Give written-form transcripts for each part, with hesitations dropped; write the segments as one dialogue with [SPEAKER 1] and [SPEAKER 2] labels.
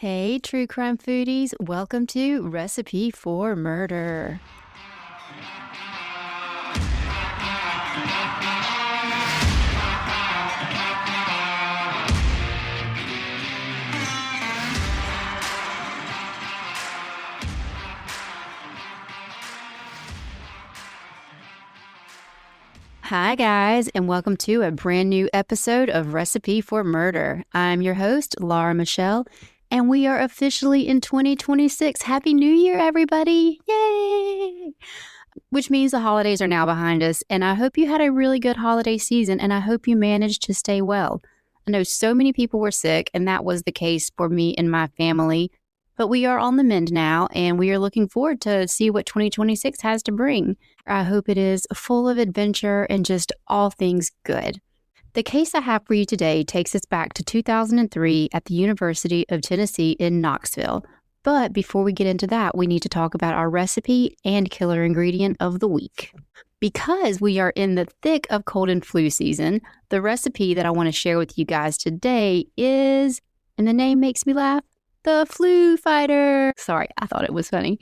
[SPEAKER 1] Hey, true crime foodies, welcome to Recipe for Murder. Hi, guys, and welcome to a brand new episode of Recipe for Murder. I'm your host, Laura Michelle, and we are officially in 2026. Happy New Year, everybody! Yay! Which means the holidays are now behind us, and I hope you had a really good holiday season, and I hope you managed to stay well. I know so many people were sick, and that was the case for me and my family, but we are on the mend now, and we are looking forward to see what 2026 has to bring. I hope it is full of adventure and just all things good. The case I have for you today takes us back to 2003 at the University of Tennessee in Knoxville. But before we get into that, we need to talk about our recipe and killer ingredient of the week. Because we are in the thick of cold and flu season, the recipe that I want to share with you guys today is, and the name makes me laugh, the Flu Fighter. Sorry, I thought it was funny.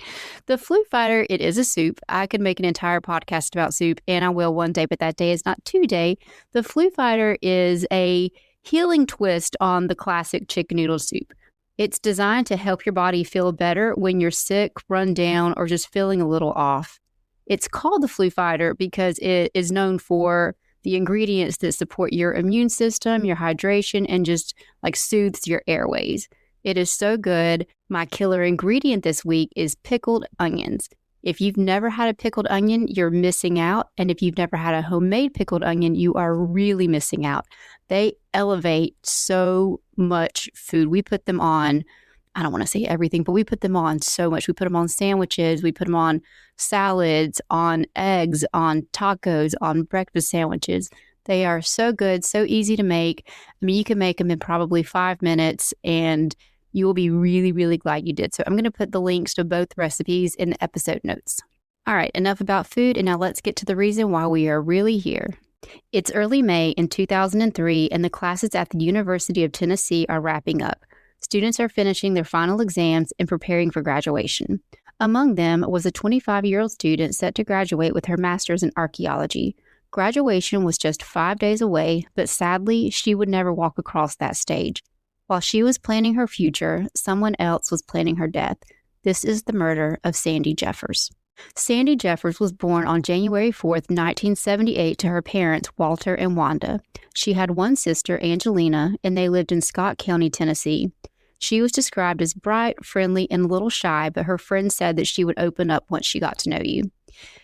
[SPEAKER 1] The Flu Fighter, it is a soup. I could make an entire podcast about soup, and I will one day, but that day is not today. The Flu Fighter is a healing twist on the classic chicken noodle soup. It's designed to help your body feel better when you're sick, run down, or just feeling a little off. It's called the Flu Fighter because it is known for the ingredients that support your immune system, your hydration, and just like soothes your airways. It is so good. My killer ingredient this week is pickled onions. If you've never had a pickled onion, you're missing out. And if you've never had a homemade pickled onion, you are really missing out. They elevate so much food. We put them on, I don't want to say everything, but we put them on so much. We put them on sandwiches. We put them on salads, on eggs, on tacos, on breakfast sandwiches. They are so good, so easy to make. I mean, you can make them in probably 5 minutes and you will be really, really glad you did. So I'm going to put the links to both recipes in the episode notes. All right, enough about food, and now let's get to the reason why we are really here. It's early May in 2003, and the classes at the University of Tennessee are wrapping up. Students are finishing their final exams and preparing for graduation. Among them was a 25-year-old student set to graduate with her master's in archaeology. Graduation was just 5 days away, but sadly, she would never walk across that stage. While she was planning her future, someone else was planning her death. This is the murder of Sandy Jeffers. Sandy Jeffers was born on January 4th, 1978 to her parents, Walter and Wanda. She had one sister, Angelina, and they lived in Scott County, Tennessee. She was described as bright, friendly, and a little shy, but her friends said that she would open up once she got to know you.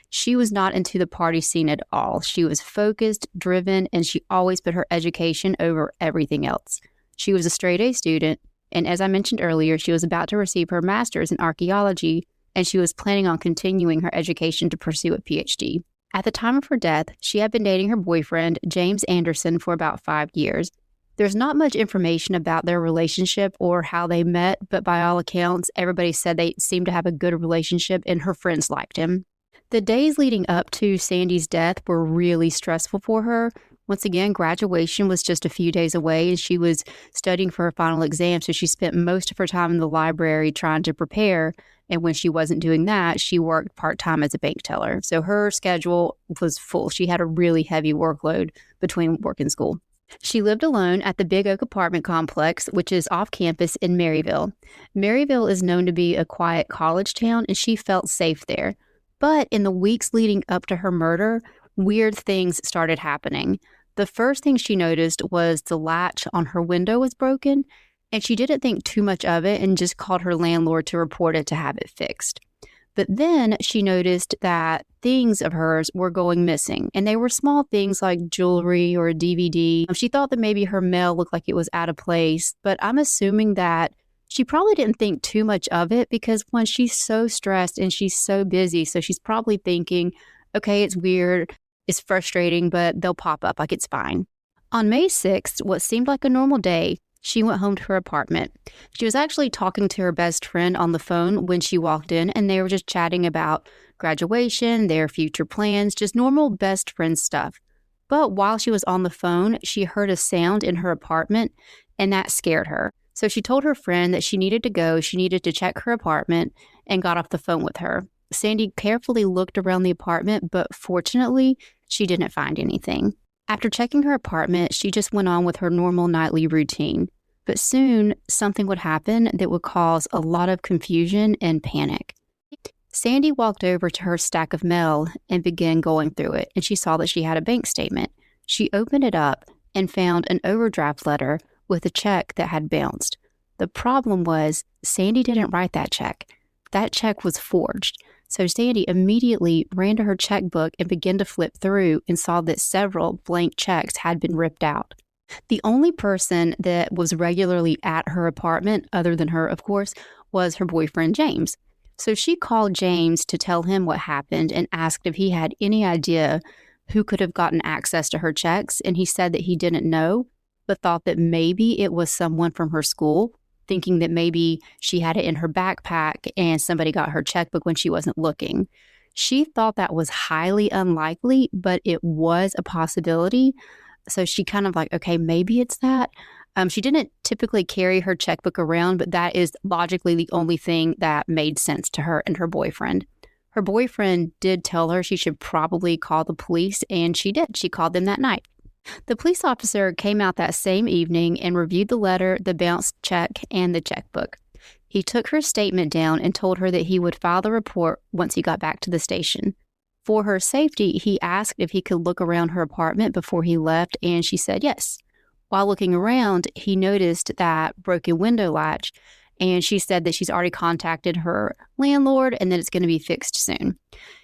[SPEAKER 1] She was not into the party scene at all. She was focused, driven, and she always put her education over everything else. She was a straight-A student, and as I mentioned earlier, she was about to receive her master's in archaeology, and she was planning on continuing her education to pursue a PhD. At the time of her death, she had been dating her boyfriend, James Anderson, for about 5 years. There's not much information about their relationship or how they met, but by all accounts, everybody said they seemed to have a good relationship, and her friends liked him. The days leading up to Sandy's death were really stressful for her. Once again, graduation was just a few days away, and she was studying for her final exam, so she spent most of her time in the library trying to prepare, and when she wasn't doing that, she worked part-time as a bank teller. So her schedule was full. She had a really heavy workload between work and school. She lived alone at the Big Oak apartment complex, which is off campus in Maryville. Maryville is known to be a quiet college town, and she felt safe there. But in the weeks leading up to her murder, weird things started happening. The first thing she noticed was the latch on her window was broken, and she didn't think too much of it and just called her landlord to report it to have it fixed. But then she noticed that things of hers were going missing, and they were small things like jewelry or a DVD. She thought that maybe her mail looked like it was out of place, but I'm assuming that she probably didn't think too much of it because when she's so stressed and she's so busy, so she's probably thinking, okay, it's weird, it's frustrating, but they'll pop up like it's fine. On May 6th, what seemed like a normal day, she went home to her apartment. She was actually talking to her best friend on the phone when she walked in, and they were just chatting about graduation, their future plans, just normal best friend stuff. But while she was on the phone, she heard a sound in her apartment, and that scared her. So she told her friend that she needed to go, she needed to check her apartment, and got off the phone with her. Sandy carefully looked around the apartment, but fortunately, she didn't find anything. After checking her apartment, she just went on with her normal nightly routine. But soon, something would happen that would cause a lot of confusion and panic. Sandy walked over to her stack of mail and began going through it, and she saw that she had a bank statement. She opened it up and found an overdraft letter with a check that had bounced. The problem was Sandy didn't write that check. That check was forged. So Sandy immediately ran to her checkbook and began to flip through and saw that several blank checks had been ripped out. The only person that was regularly at her apartment, other than her, of course, was her boyfriend, James. So she called James to tell him what happened and asked if he had any idea who could have gotten access to her checks. And he said that he didn't know, but thought that maybe it was someone from her school, thinking that maybe she had it in her backpack and somebody got her checkbook when she wasn't looking. She thought that was highly unlikely, but it was a possibility. So she kind of like, okay, maybe it's that. She didn't typically carry her checkbook around, but that is logically the only thing that made sense to her and her boyfriend. Her boyfriend did tell her she should probably call the police, and she did. She called them that night. The police officer came out that same evening and reviewed the letter, the bounced check, and the checkbook. He took her statement down and told her that he would file the report once he got back to the station. For her safety, he asked if he could look around her apartment before he left, and she said yes. While looking around, he noticed that broken window latch, and she said that she's already contacted her landlord and that it's going to be fixed soon.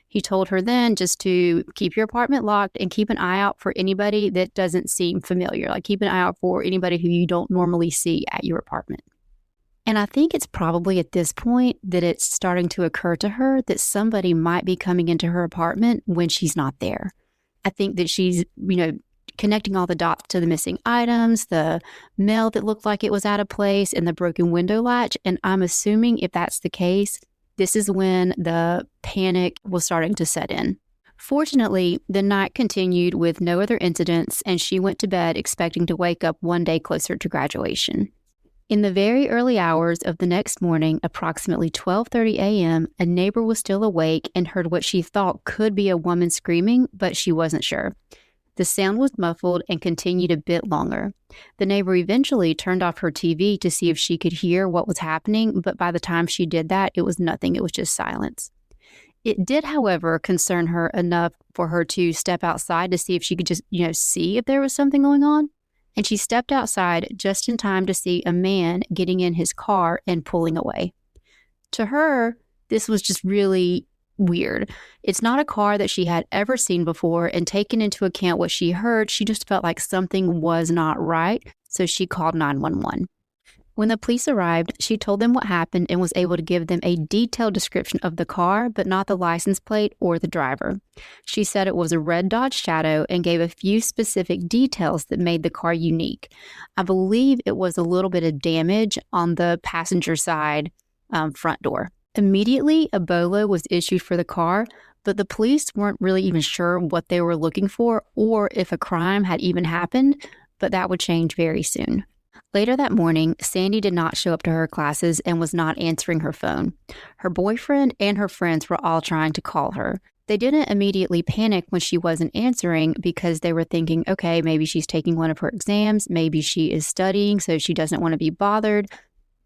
[SPEAKER 1] He told her then just to keep your apartment locked and keep an eye out for anybody that doesn't seem familiar. Like keep an eye out for anybody who you don't normally see at your apartment. And I think it's probably at this point that it's starting to occur to her that somebody might be coming into her apartment when she's not there. I think that she's, connecting all the dots to the missing items, the mail that looked like it was out of place, and the broken window latch. And I'm assuming if that's the case, this is when the panic was starting to set in. Fortunately, the night continued with no other incidents, and she went to bed expecting to wake up one day closer to graduation. In the very early hours of the next morning, approximately 12:30 a.m., a neighbor was still awake and heard what she thought could be a woman screaming, but she wasn't sure. The sound was muffled and continued a bit longer. The neighbor eventually turned off her TV to see if she could hear what was happening, but by the time she did that, it was nothing. It was just silence. It did, however, concern her enough for her to step outside to see if she could just, see if there was something going on. And she stepped outside just in time to see a man getting in his car and pulling away. To her, this was just really weird. It's not a car that she had ever seen before, and taking into account what she heard, she just felt like something was not right, so she called 911. When the police arrived, she told them what happened and was able to give them a detailed description of the car, but not the license plate or the driver. She said it was a red Dodge Shadow and gave a few specific details that made the car unique. I believe it was a little bit of damage on the passenger side front door. Immediately, a BOLO was issued for the car, but the police weren't really even sure what they were looking for or if a crime had even happened, but that would change very soon. Later that morning, Sandy did not show up to her classes and was not answering her phone. Her boyfriend and her friends were all trying to call her. They didn't immediately panic when she wasn't answering because they were thinking, okay, maybe she's taking one of her exams, maybe she is studying, so she doesn't want to be bothered.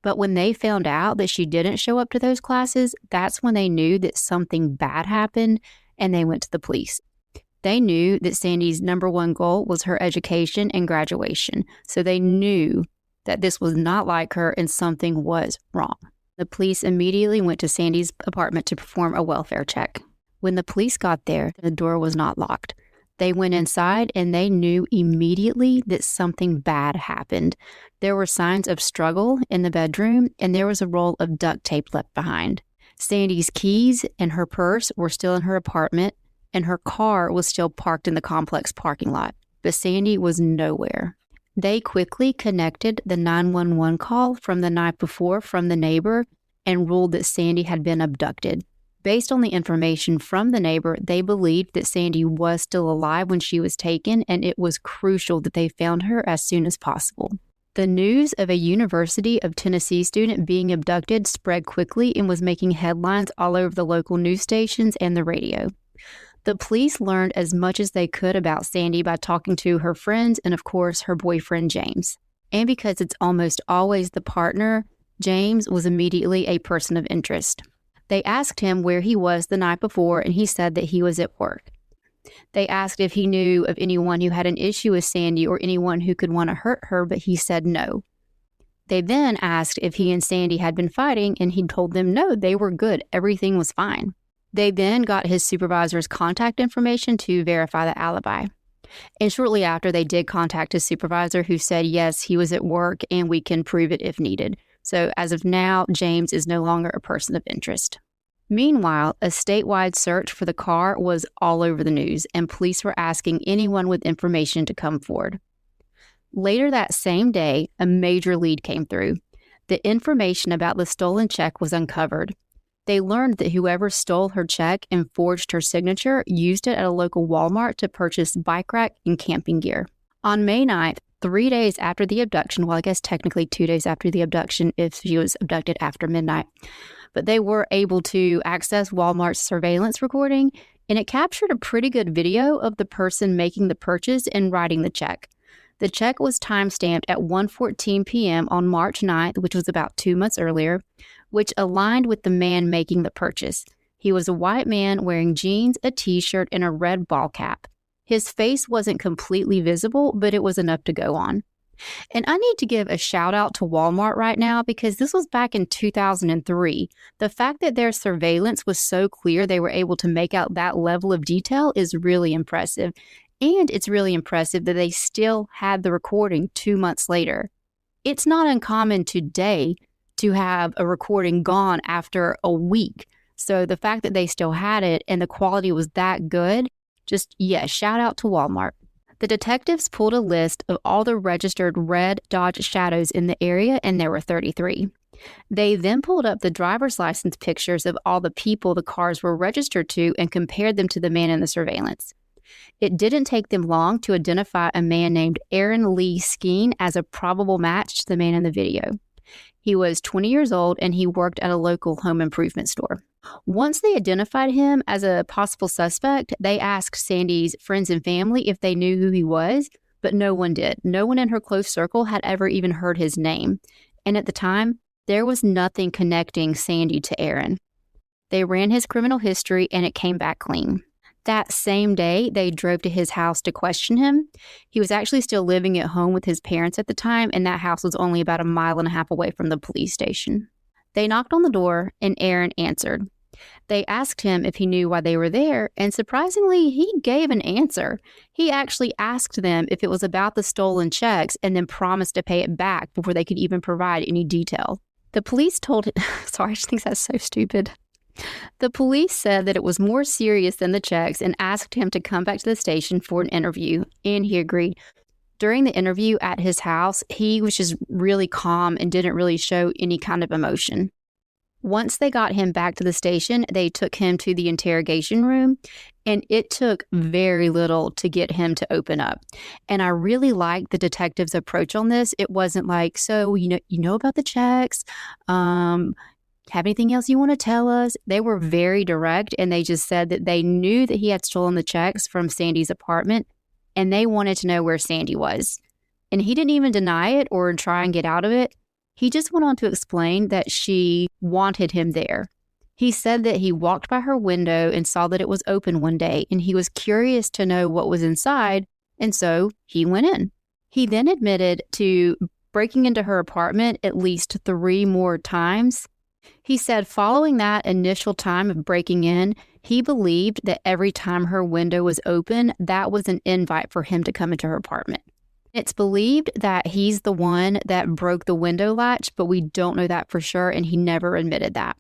[SPEAKER 1] But when they found out that she didn't show up to those classes, that's when they knew that something bad happened, and they went to the police. They knew that Sandy's number one goal was her education and graduation, so they knew that this was not like her and something was wrong. The police immediately went to Sandy's apartment to perform a welfare check. When the police got there, the door was not locked. They went inside and they knew immediately that something bad happened. There were signs of struggle in the bedroom, and there was a roll of duct tape left behind. Sandy's keys and her purse were still in her apartment, and her car was still parked in the complex parking lot. But Sandy was nowhere. They quickly connected the 911 call from the night before from the neighbor and ruled that Sandy had been abducted. Based on the information from the neighbor, they believed that Sandy was still alive when she was taken, and it was crucial that they found her as soon as possible. The news of a University of Tennessee student being abducted spread quickly and was making headlines all over the local news stations and the radio. The police learned as much as they could about Sandy by talking to her friends and, of course, her boyfriend, James. And because it's almost always the partner, James was immediately a person of interest. They asked him where he was the night before, and he said that he was at work. They asked if he knew of anyone who had an issue with Sandy or anyone who could want to hurt her, but he said no. They then asked if he and Sandy had been fighting, and he told them no, they were good. Everything was fine. They then got his supervisor's contact information to verify the alibi. And shortly after, they did contact his supervisor, who said, yes, he was at work and we can prove it if needed. So as of now, James is no longer a person of interest. Meanwhile, a statewide search for the car was all over the news, and police were asking anyone with information to come forward. Later that same day, a major lead came through. The information about the stolen check was uncovered. They learned that whoever stole her check and forged her signature used it at a local Walmart to purchase bike rack and camping gear. On May 9th, 3 days after the abduction, well, I guess technically 2 days after the abduction if she was abducted after midnight, but they were able to access Walmart's surveillance recording, and it captured a pretty good video of the person making the purchase and writing the check. The check was time-stamped at 1:14 p.m. on March 9th, which was about 2 months earlier, which aligned with the man making the purchase. He was a white man wearing jeans, a t-shirt, and a red ball cap. His face wasn't completely visible, but it was enough to go on. And I need to give a shout out to Walmart right now because this was back in 2003. The fact that their surveillance was so clear they were able to make out that level of detail is really impressive. And it's really impressive that they still had the recording 2 months later. It's not uncommon today to have a recording gone after a week. So the fact that they still had it and the quality was that good, shout out to Walmart. The detectives pulled a list of all the registered red Dodge Shadows in the area, and there were 33. They then pulled up the driver's license pictures of all the people the cars were registered to and compared them to the man in the surveillance. It didn't take them long to identify a man named Aaron Lee Skeen as a probable match to the man in the video. He was 20 years old and he worked at a local home improvement store. Once they identified him as a possible suspect, they asked Sandy's friends and family if they knew who he was, but no one did. No one in her close circle had ever even heard his name. And at the time, there was nothing connecting Sandy to Aaron. They ran his criminal history and it came back clean. That same day, they drove to his house to question him. He was actually still living at home with his parents at the time, and that house was only about 1.5 miles away from the police station. They knocked on the door, and Aaron answered. They asked him if he knew why they were there, and surprisingly, he gave an answer. He actually asked them if it was about the stolen checks and then promised to pay it back before they could even provide any detail. The police told him, sorry, I just think that's so stupid. The police said that it was more serious than the checks and asked him to come back to the station for an interview, and he agreed. During the interview at his house, he was just really calm and didn't really show any kind of emotion. Once they got him back to the station, they took him to the interrogation room, and it took very little to get him to open up. And I really liked the detective's approach on this. It wasn't like, so, you know about the checks, have anything else you want to tell us? They were very direct, and they just said that they knew that he had stolen the checks from Sandy's apartment, and they wanted to know where Sandy was. And he didn't even deny it or try and get out of it. He just went on to explain that she wanted him there. He said that he walked by her window and saw that it was open one day, and he was curious to know what was inside, and so he went in. He then admitted to breaking into her apartment at least 3 more times. He said following that initial time of breaking in, he believed that every time her window was open, that was an invite for him to come into her apartment. It's believed that he's the one that broke the window latch, but we don't know that for sure, and he never admitted that.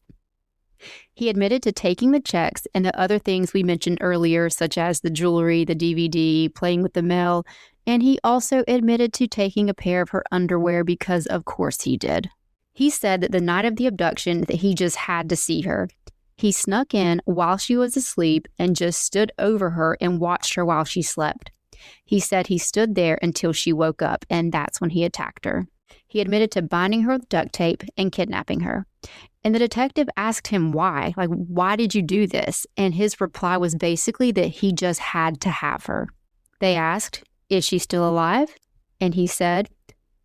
[SPEAKER 1] He admitted to taking the checks and the other things we mentioned earlier, such as the jewelry, the DVD, playing with the mail, and he also admitted to taking a pair of her underwear because of course he did. He said that the night of the abduction that he just had to see her. He snuck in while she was asleep and just stood over her and watched her while she slept. He said he stood there until she woke up, and that's when he attacked her. He admitted to binding her with duct tape and kidnapping her. And the detective asked him why. Like, why did you do this? And his reply was basically that he just had to have her. They asked, is she still alive? And he said,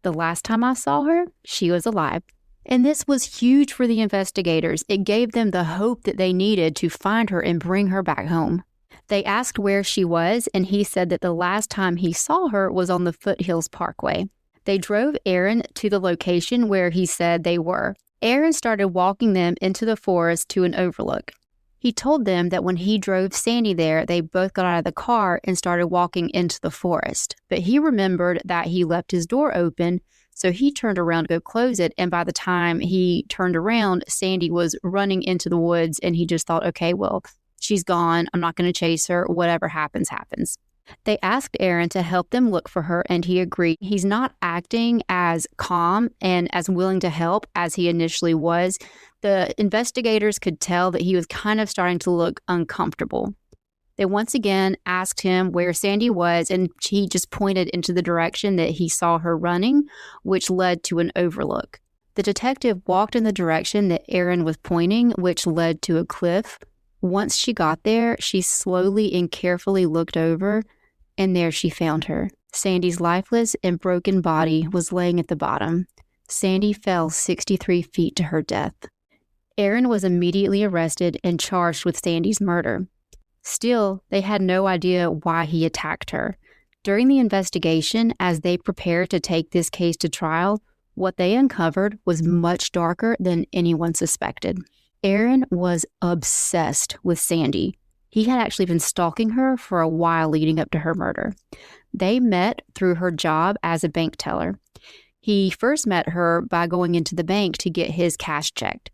[SPEAKER 1] the last time I saw her, she was alive. And this was huge for the investigators. It gave them the hope that they needed to find her and bring her back home. They asked where she was, and he said that the last time he saw her was on the Foothills Parkway. They drove Aaron to the location where he said they were. Aaron started walking them into the forest to an overlook. He told them that when he drove Sandy there, they both got out of the car and started walking into the forest. But he remembered that he left his door open, so he turned around to go close it. And by the time he turned around, Sandy was running into the woods, and he just thought, okay, well, she's gone. I'm not going to chase her. Whatever happens, happens. They asked Aaron to help them look for her, and he agreed. He's not acting as calm and as willing to help as he initially was. The investigators could tell that he was kind of starting to look uncomfortable. They once again asked him where Sandy was, and he just pointed into the direction that he saw her running, which led to an overlook. The detective walked in the direction that Aaron was pointing, which led to a cliff. Once she got there, she slowly and carefully looked over, and there she found her. Sandy's lifeless and broken body was laying at the bottom. Sandy fell 63 feet to her death. Aaron was immediately arrested and charged with Sandy's murder. Still, they had no idea why he attacked her. During the investigation, as they prepared to take this case to trial, what they uncovered was much darker than anyone suspected. Aaron was obsessed with Sandy. He had actually been stalking her for a while leading up to her murder. They met through her job as a bank teller. He first met her by going into the bank to get his cash checked.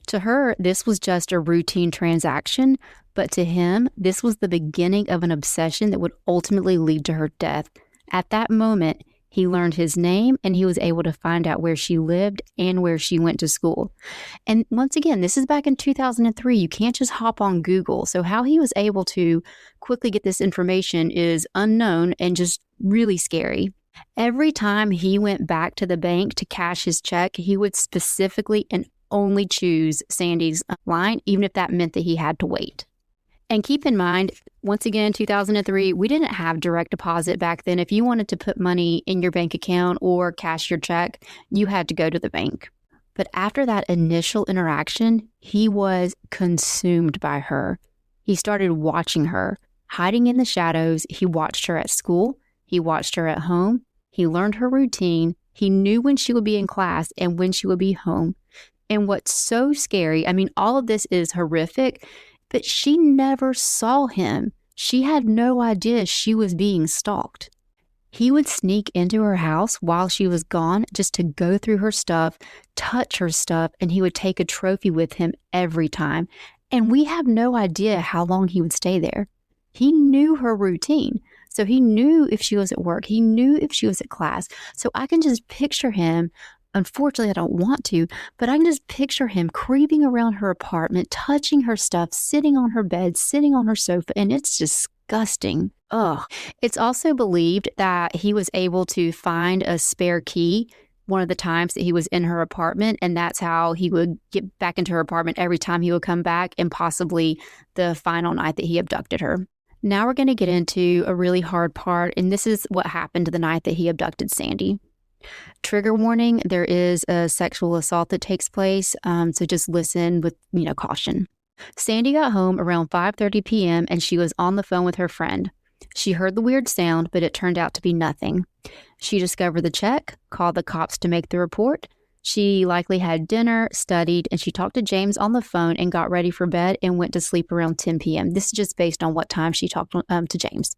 [SPEAKER 1] To her, this was just a routine transaction, but to him, this was the beginning of an obsession that would ultimately lead to her death. At that moment, he learned his name, and he was able to find out where she lived and where she went to school. And once again, this is back in 2003. You can't just hop on Google. So how he was able to quickly get this information is unknown and just really scary. Every time he went back to the bank to cash his check, he would specifically and only choose Sandy's line, even if that meant that he had to wait. And keep in mind, once again, 2003, we didn't have direct deposit back then. If you wanted to put money in your bank account or cash your check, you had to go to the bank. But after that initial interaction, he was consumed by her. He started watching her, hiding in the shadows. He watched her at school. He watched her at home. He learned her routine. He knew when she would be in class and when she would be home. And what's so scary, I mean, all of this is horrific, but she never saw him. She had no idea she was being stalked. He would sneak into her house while she was gone just to go through her stuff, touch her stuff, and he would take a trophy with him every time. And we have no idea how long he would stay there. He knew her routine. So he knew if she was at work. He knew if she was at class. So I can just picture him. Unfortunately, I don't want to, but I can just picture him creeping around her apartment, touching her stuff, sitting on her bed, sitting on her sofa, and it's disgusting. Ugh. It's also believed that he was able to find a spare key one of the times that he was in her apartment, and that's how he would get back into her apartment every time he would come back, and possibly the final night that he abducted her. Now we're going to get into a really hard part, and this is what happened the night that he abducted Sandy. Trigger warning, there is a sexual assault that takes place, so just listen with, caution. Sandy got home around 5:30 p.m. and she was on the phone with her friend. She heard the weird sound, but it turned out to be nothing. She discovered the check, called the cops to make the report. She likely had dinner, studied, and she talked to James on the phone and got ready for bed and went to sleep around 10 p.m. This is just based on what time she talked to James.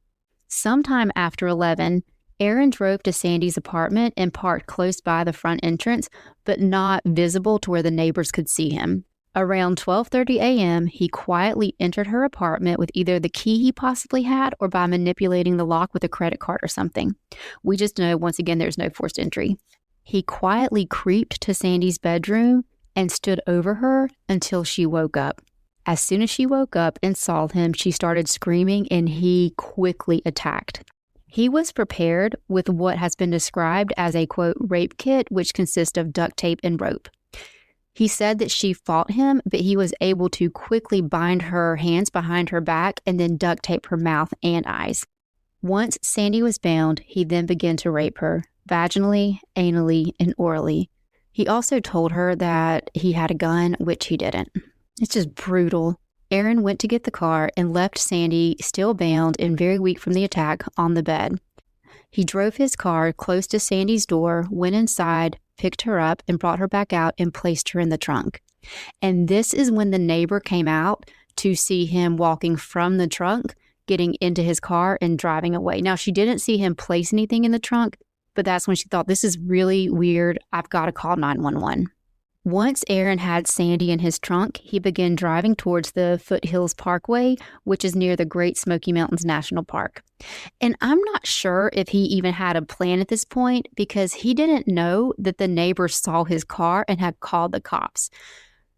[SPEAKER 1] Sometime after 11, Aaron drove to Sandy's apartment and parked close by the front entrance, but not visible to where the neighbors could see him. Around 12:30 a.m., he quietly entered her apartment with either the key he possibly had or by manipulating the lock with a credit card or something. We just know, once again, there's no forced entry. He quietly creeped to Sandy's bedroom and stood over her until she woke up. As soon as she woke up and saw him, she started screaming and he quickly attacked. He was prepared with what has been described as a, quote, rape kit, which consists of duct tape and rope. He said that she fought him, but he was able to quickly bind her hands behind her back and then duct tape her mouth and eyes. Once Sandy was bound, he then began to rape her, vaginally, anally, and orally. He also told her that he had a gun, which he didn't. It's just brutal. Aaron went to get the car and left Sandy, still bound and very weak from the attack, on the bed. He drove his car close to Sandy's door, went inside, picked her up, and brought her back out and placed her in the trunk. And this is when the neighbor came out to see him walking from the trunk, getting into his car and driving away. Now, she didn't see him place anything in the trunk, but that's when she thought, this is really weird. I've got to call 911. Once Aaron had Sandy in his trunk, he began driving towards the Foothills Parkway, which is near the Great Smoky Mountains National Park. And I'm not sure if he even had a plan at this point, because he didn't know that the neighbor saw his car and had called the cops.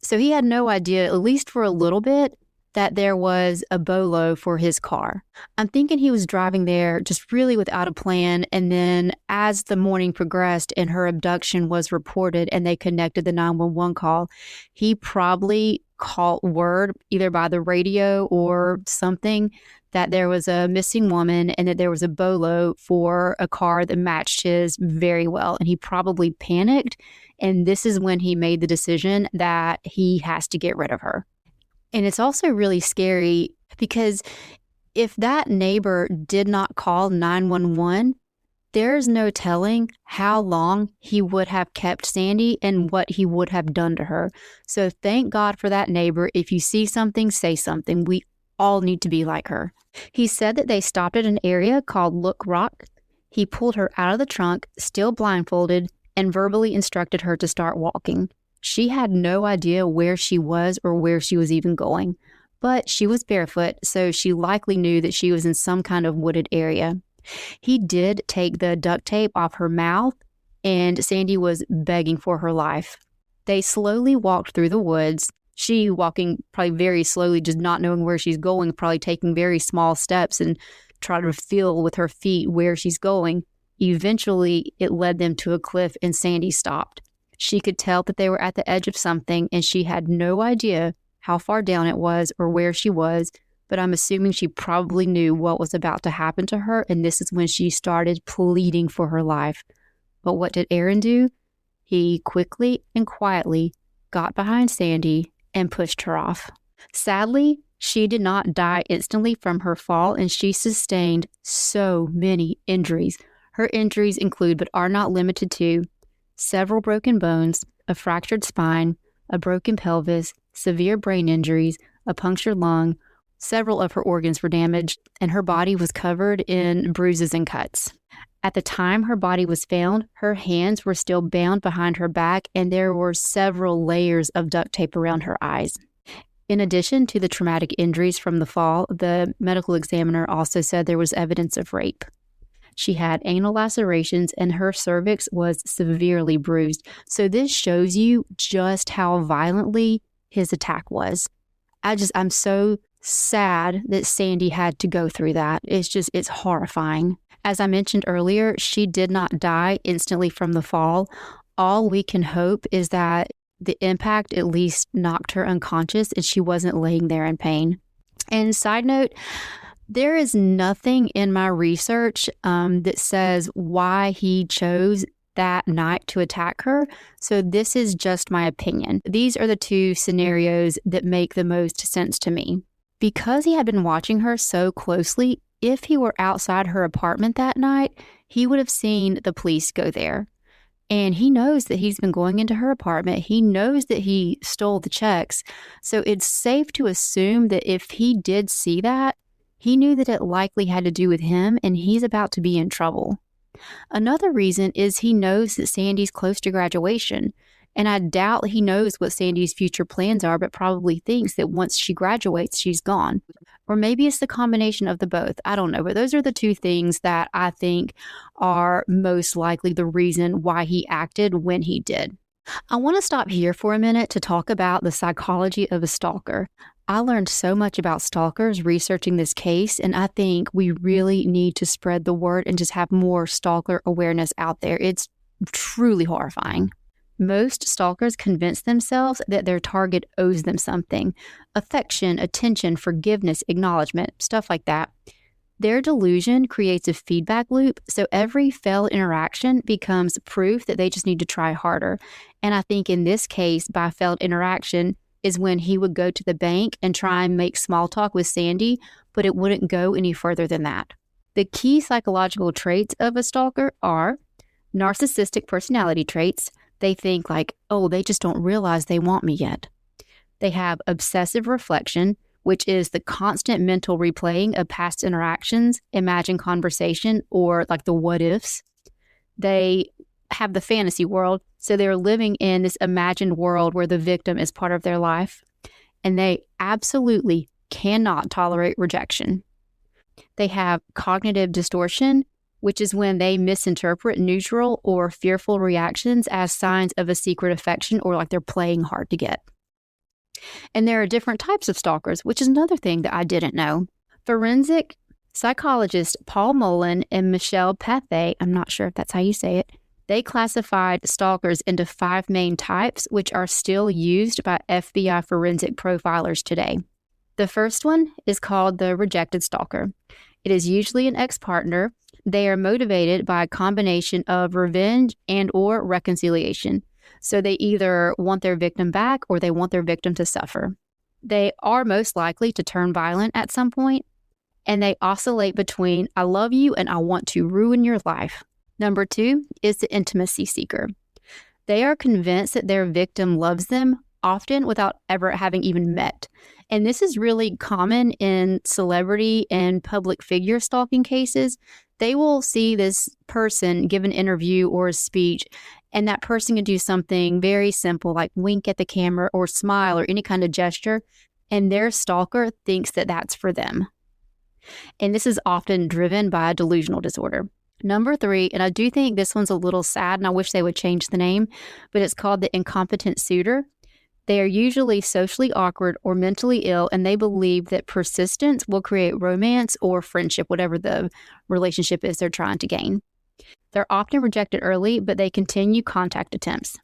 [SPEAKER 1] So he had no idea, at least for a little bit, that there was a bolo for his car. I'm thinking he was driving there just really without a plan, and then as the morning progressed and her abduction was reported and they connected the 911 call, he probably caught word either by the radio or something that there was a missing woman and that there was a bolo for a car that matched his very well. And he probably panicked, and this is when he made the decision that he has to get rid of her. And it's also really scary because if that neighbor did not call 911, there's no telling how long he would have kept Sandy and what he would have done to her. So thank God for that neighbor. If you see something, say something. We all need to be like her. He said that they stopped at an area called Look Rock. He pulled her out of the trunk, still blindfolded, and verbally instructed her to start walking. She had no idea where she was or where she was even going, but she was barefoot, so she likely knew that she was in some kind of wooded area. He did take the duct tape off her mouth, and Sandy was begging for her life. They slowly walked through the woods, she walking probably very slowly, just not knowing where she's going, probably taking very small steps and trying to feel with her feet where she's going. Eventually, it led them to a cliff, and Sandy stopped. She could tell that they were at the edge of something, and she had no idea how far down it was or where she was, but I'm assuming she probably knew what was about to happen to her, and this is when she started pleading for her life. But what did Aaron do? He quickly and quietly got behind Sandy and pushed her off. Sadly, she did not die instantly from her fall, and she sustained so many injuries. Her injuries include, but are not limited to, several broken bones, a fractured spine, a broken pelvis, severe brain injuries, a punctured lung. Several of her organs were damaged, and her body was covered in bruises and cuts. At the time her body was found, her hands were still bound behind her back, and there were several layers of duct tape around her eyes. In addition to the traumatic injuries from the fall, the medical examiner also said there was evidence of rape. She had anal lacerations, and her cervix was severely bruised. So this shows you just how violently his attack was. I'm so sad that Sandy had to go through that. It's horrifying. As I mentioned earlier, she did not die instantly from the fall. All we can hope is that the impact at least knocked her unconscious and she wasn't laying there in pain. And side note, there is nothing in my research that says why he chose that night to attack her. So this is just my opinion. These are the two scenarios that make the most sense to me. Because he had been watching her so closely, if he were outside her apartment that night, he would have seen the police go there. And he knows that he's been going into her apartment. He knows that he stole the checks. So it's safe to assume that if he did see that, he knew that it likely had to do with him, and he's about to be in trouble. Another reason is he knows that Sandy's close to graduation, and I doubt he knows what Sandy's future plans are, but probably thinks that once she graduates, she's gone. Or maybe it's the combination of the both. I don't know, but those are the two things that I think are most likely the reason why he acted when he did. I want to stop here for a minute to talk about the psychology of a stalker. I learned so much about stalkers researching this case, and I think we really need to spread the word and just have more stalker awareness out there. It's truly horrifying. Most stalkers convince themselves that their target owes them something: affection, attention, forgiveness, acknowledgement, stuff like that. Their delusion creates a feedback loop, so every failed interaction becomes proof that they just need to try harder. And I think in this case, by failed interaction is when he would go to the bank and try and make small talk with Sandy, but it wouldn't go any further than that. The key psychological traits of a stalker are narcissistic personality traits. They think like, oh, they just don't realize they want me yet. They have obsessive reflection, which is the constant mental replaying of past interactions, imagined conversation, or like the what ifs. They have the fantasy world, so they're living in this imagined world where the victim is part of their life, and they absolutely cannot tolerate rejection. They have cognitive distortion, which is when they misinterpret neutral or fearful reactions as signs of a secret affection or like they're playing hard to get. And there are different types of stalkers, which is another thing that I didn't know. Forensic psychologist Paul Mullen and Michelle Pathé, I'm not sure if that's how you say it, they classified stalkers into 5 main types, which are still used by FBI forensic profilers today. The first one is called the rejected stalker. It is usually an ex-partner. They are motivated by a combination of revenge and or reconciliation. So they either want their victim back or they want their victim to suffer. They are most likely to turn violent at some point, and they oscillate between I love you and I want to ruin your life. Number 2 is the intimacy seeker. They are convinced that their victim loves them, often without ever having even met. And this is really common in celebrity and public figure stalking cases. They will see this person give an interview or a speech, and that person can do something very simple like wink at the camera or smile or any kind of gesture, and their stalker thinks that that's for them. And this is often driven by a delusional disorder. Number 3, and I do think this one's a little sad, and I wish they would change the name, but it's called the incompetent suitor. They are usually socially awkward or mentally ill, and they believe that persistence will create romance or friendship, whatever the relationship is they're trying to gain. They're often rejected early, but they continue contact attempts.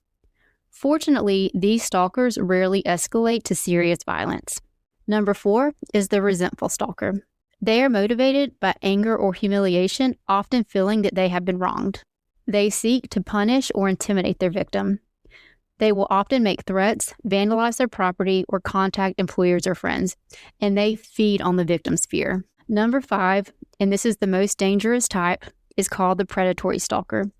[SPEAKER 1] Fortunately, these stalkers rarely escalate to serious violence. Number 4 is the resentful stalker. They are motivated by anger or humiliation, often feeling that they have been wronged. They seek to punish or intimidate their victim. They will often make threats, vandalize their property, or contact employers or friends, and they feed on the victim's fear. Number 5, and this is the most dangerous type, is called the predatory stalker.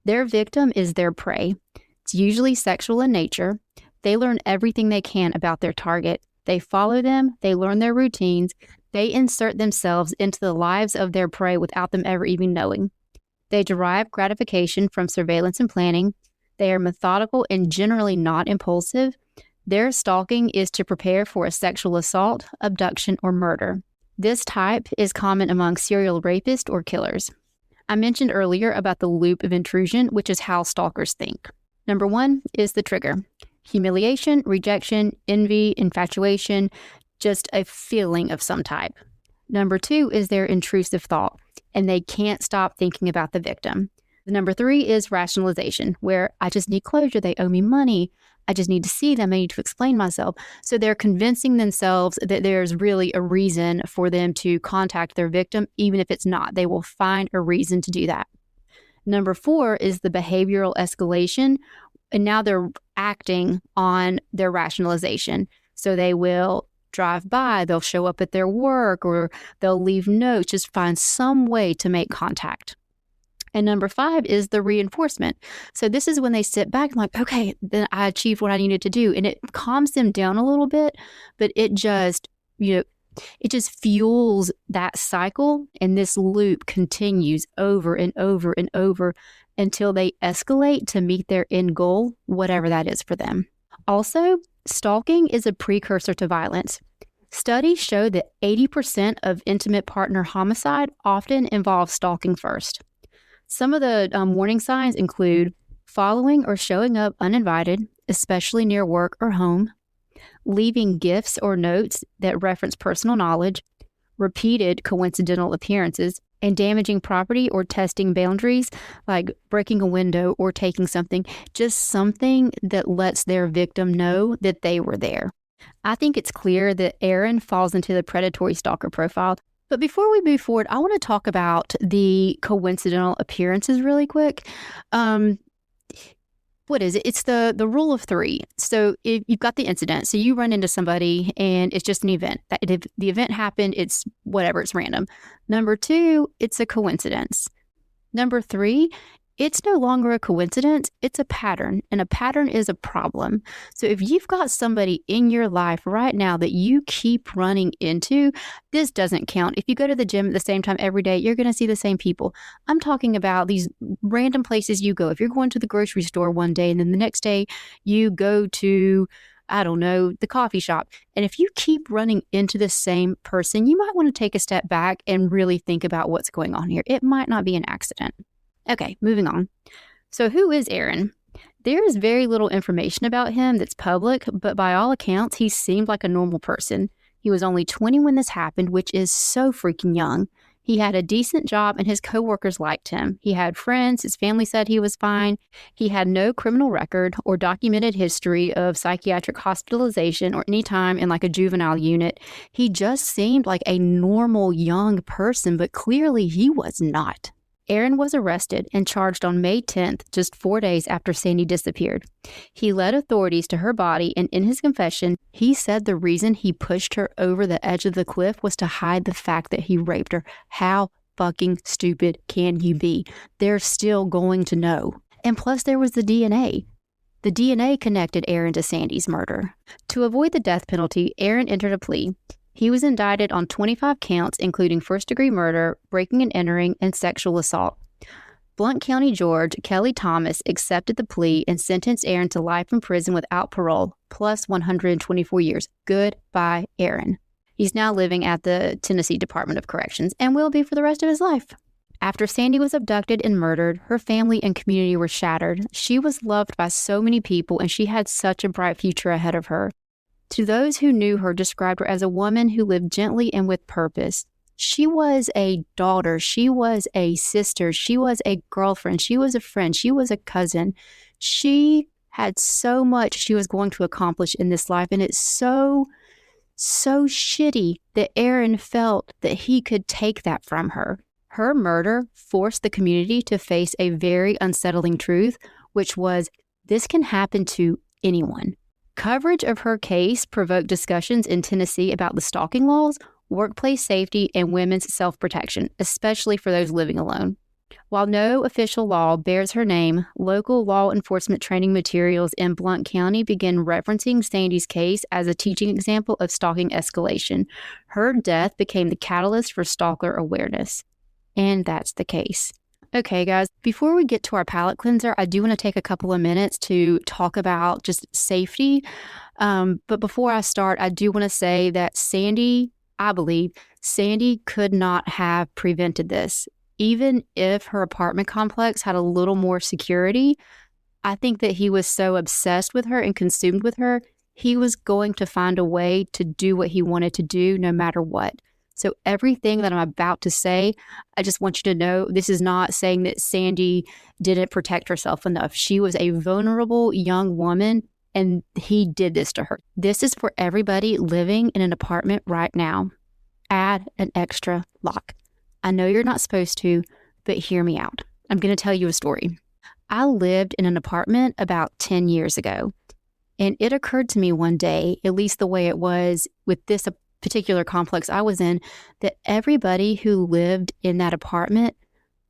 [SPEAKER 1] Their victim is their prey. It's usually sexual in nature. They learn everything they can about their target. They follow them, they learn their routines, they insert themselves into the lives of their prey without them ever even knowing. They derive gratification from surveillance and planning. They are methodical and generally not impulsive. Their stalking is to prepare for a sexual assault, abduction, or murder. This type is common among serial rapists or killers. I mentioned earlier about the loop of intrusion, which is how stalkers think. Number 1 is the trigger. Humiliation, rejection, envy, infatuation, just a feeling of some type. Number 2 is their intrusive thought, and they can't stop thinking about the victim. Number 3 is rationalization, where I just need closure. They owe me money. I just need to see them. I need to explain myself. So they're convincing themselves that there's really a reason for them to contact their victim, even if it's not. They will find a reason to do that. Number 4 is the behavioral escalation, and now they're acting on their rationalization. So they will drive by, they'll show up at their work, or they'll leave notes, just find some way to make contact. And number 5 is the reinforcement. So this is when they sit back and like, okay, then I achieved what I needed to do. And it calms them down a little bit, but it just, it just fuels that cycle. And this loop continues over and over and over until they escalate to meet their end goal, whatever that is for them. Also, stalking is a precursor to violence. Studies show that 80% of intimate partner homicide often involves stalking first. Some of the warning signs include following or showing up uninvited, especially near work or home, leaving gifts or notes that reference personal knowledge, repeated coincidental appearances, and damaging property or testing boundaries, like breaking a window or taking something, just something that lets their victim know that they were there. I think it's clear that Aaron falls into the predatory stalker profile. But before we move forward, I want to talk about the coincidental appearances really quick. What is it? It's the rule of three. So if you've got the incident, so you run into somebody and it's just an event. If the event happened, it's whatever, it's random. Number two, it's a coincidence. Number three, it's no longer a coincidence, it's a pattern, and a pattern is a problem. So if you've got somebody in your life right now that you keep running into, this doesn't count. If you go to the gym at the same time every day, you're going to see the same people. I'm talking about these random places you go. If you're going to the grocery store one day and then the next day you go to, I don't know, the coffee shop. And if you keep running into the same person, you might want to take a step back and really think about what's going on here. It might not be an accident. Okay, moving on. So who is Aaron? There is very little information about him that's public, but by all accounts, he seemed like a normal person. He was only 20 when this happened, which is so freaking young. He had a decent job and his coworkers liked him. He had friends. His family said he was fine. He had no criminal record or documented history of psychiatric hospitalization or any time in like a juvenile unit. He just seemed like a normal young person, but clearly he was not. Aaron was arrested and charged on May 10th, just 4 days after Sandy disappeared. He led authorities to her body, and in his confession, he said the reason he pushed her over the edge of the cliff was to hide the fact that he raped her. How fucking stupid can you be? They're still going to know. And plus, there was the DNA. The DNA connected Aaron to Sandy's murder. To avoid the death penalty, Aaron entered a plea. He was indicted on 25 counts, including first-degree murder, breaking and entering, and sexual assault. Blount County Judge Kelly Thomas accepted the plea and sentenced Aaron to life in prison without parole, plus 124 years. Goodbye, Aaron. He's now living at the Tennessee Department of Corrections and will be for the rest of his life. After Sandy was abducted and murdered, her family and community were shattered. She was loved by so many people, and she had such a bright future ahead of her. To those who knew her, described her as a woman who lived gently and with purpose. She was a daughter. She was a sister. She was a girlfriend. She was a friend. She was a cousin. She had so much she was going to accomplish in this life. And it's so shitty that Aaron felt that he could take that from her. Her murder forced the community to face a very unsettling truth, which was this can happen to anyone. Coverage of her case provoked discussions in Tennessee about the stalking laws, workplace safety, and women's self-protection, especially for those living alone. While no official law bears her name, local law enforcement training materials in Blount County began referencing Sandy's case as a teaching example of stalking escalation. Her death became the catalyst for stalker awareness. And that's the case. Okay, guys, before we get to our palate cleanser, I do want to take a couple of minutes to talk about just safety. But before I start, I do want to say that Sandy, I believe, Sandy could not have prevented this. Even if her apartment complex had a little more security, I think that he was so obsessed with her and consumed with her, he was going to find a way to do what he wanted to do no matter what. So everything that I'm about to say, I just want you to know this is not saying that Sandy didn't protect herself enough. She was a vulnerable young woman, and he did this to her. This is for everybody living in an apartment right now. Add an extra lock. I know you're not supposed to, but hear me out. I'm going to tell you a story. I lived in an apartment about 10 years ago, and it occurred to me one day, at least the way it was with this particular complex I was in, that everybody who lived in that apartment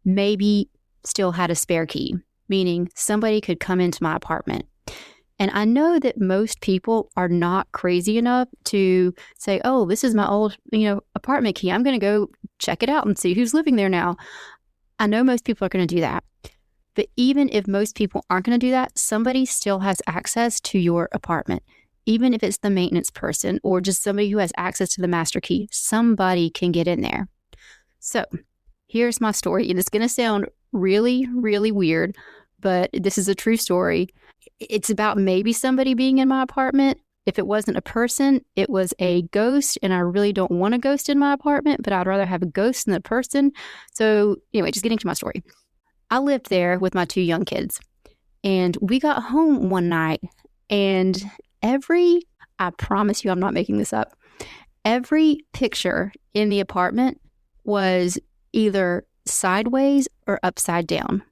[SPEAKER 1] maybe still had a spare key, meaning somebody could come into my apartment. And I know that most people are not crazy enough to say, oh, this is my old, apartment key. I'm going to go check it out and see who's living there now. I know most people are going to do that. But even if most people aren't going to do that, somebody still has access to your apartment. Even if it's the maintenance person or just somebody who has access to the master key, somebody can get in there. So here's my story. And it's going to sound really, really weird, but this is a true story. It's about maybe somebody being in my apartment. If it wasn't a person, it was a ghost. And I really don't want a ghost in my apartment, but I'd rather have a ghost than a person. So anyway, just getting to my story. I lived there with my 2 young kids. And we got home one night, and I promise you I'm not making this up, every picture in the apartment was either sideways or upside down.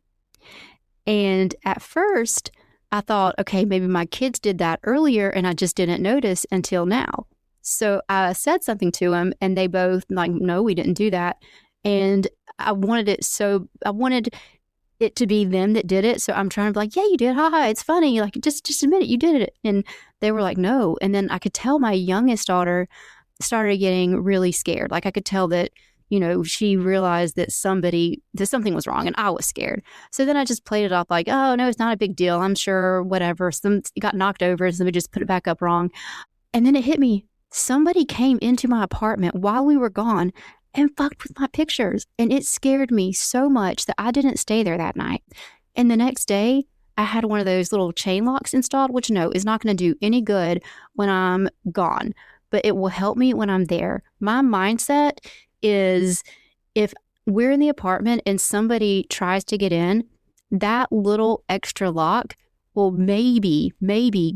[SPEAKER 1] And at first, I thought, okay, maybe my kids did that earlier and I just didn't notice until now. So I said something to them, and they both like, no, we didn't do that. And I wanted it to be them that did it. So I'm trying to be like, yeah, you did. Ha, it's funny. Like, just admit it. You did it. And they were like, no. And then I could tell my youngest daughter started getting really scared. Like, I could tell that, she realized that something was wrong, and I was scared. So then I just played it off like, oh, no, it's not a big deal. I'm sure, whatever. It got knocked over. So we just put it back up wrong. And then it hit me. Somebody came into my apartment while we were gone and fucked with my pictures. And it scared me so much that I didn't stay there that night. And the next day, I had one of those little chain locks installed, which is not going to do any good when I'm gone, but it will help me when I'm there. My mindset is, if we're in the apartment and somebody tries to get in, that little extra lock will maybe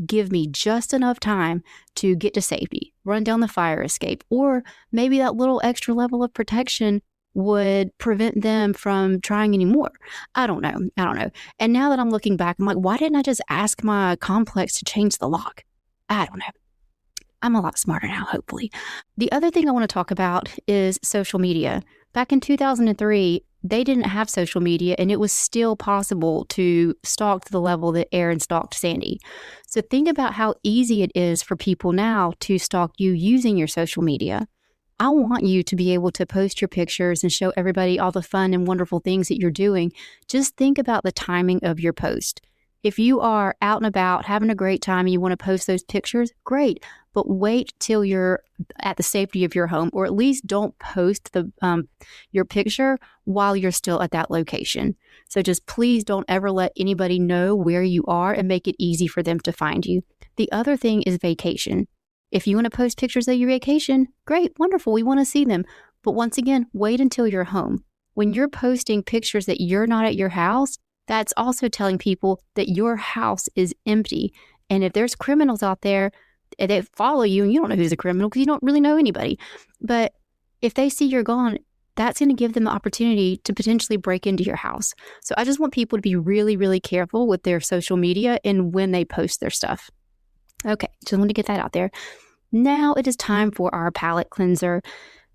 [SPEAKER 1] give me just enough time to get to safety, run down the fire escape, or maybe that little extra level of protection would prevent them from trying anymore. I don't know. And now that I'm looking back, I'm like, why didn't I just ask my complex to change the lock? I don't know. I'm a lot smarter now, hopefully. The other thing I want to talk about is social media. Back in 2003, they didn't have social media, and it was still possible to stalk to the level that Aaron stalked Sandy. So think about how easy it is for people now to stalk you using your social media. I want you to be able to post your pictures and show everybody all the fun and wonderful things that you're doing. Just think about the timing of your post. If you are out and about having a great time and you want to post those pictures, great. But wait till you're at the safety of your home, or at least don't post your picture while you're still at that location. So just please don't ever let anybody know where you are, and make it easy for them to find you. The other thing is vacation. If you want to post pictures of your vacation, great, wonderful. We want to see them. But once again, wait until you're home. When you're posting pictures that you're not at your house, that's also telling people that your house is empty. And if there's criminals out there, they follow you, and you don't know who's a criminal because you don't really know anybody. But if they see you're gone, that's going to give them the opportunity to potentially break into your house. So I just want people to be really, really careful with their social media and when they post their stuff. Okay, just want to get that out there. Now it is time for our palate cleanser.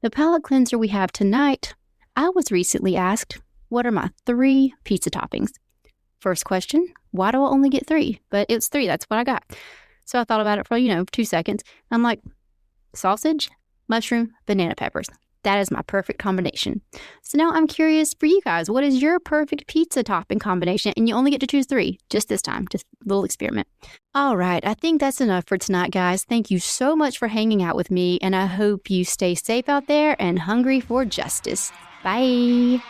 [SPEAKER 1] The palate cleanser we have tonight, I was recently asked, what are my 3 pizza toppings? First question, why do I only get 3? But it's 3, that's what I got. So I thought about it for, 2 seconds. I'm like, sausage, mushroom, banana peppers. That is my perfect combination. So now I'm curious for you guys, what is your perfect pizza topping combination? And you only get to choose 3, just this time, just a little experiment. All right, I think that's enough for tonight, guys. Thank you so much for hanging out with me, and I hope you stay safe out there and hungry for justice. Bye.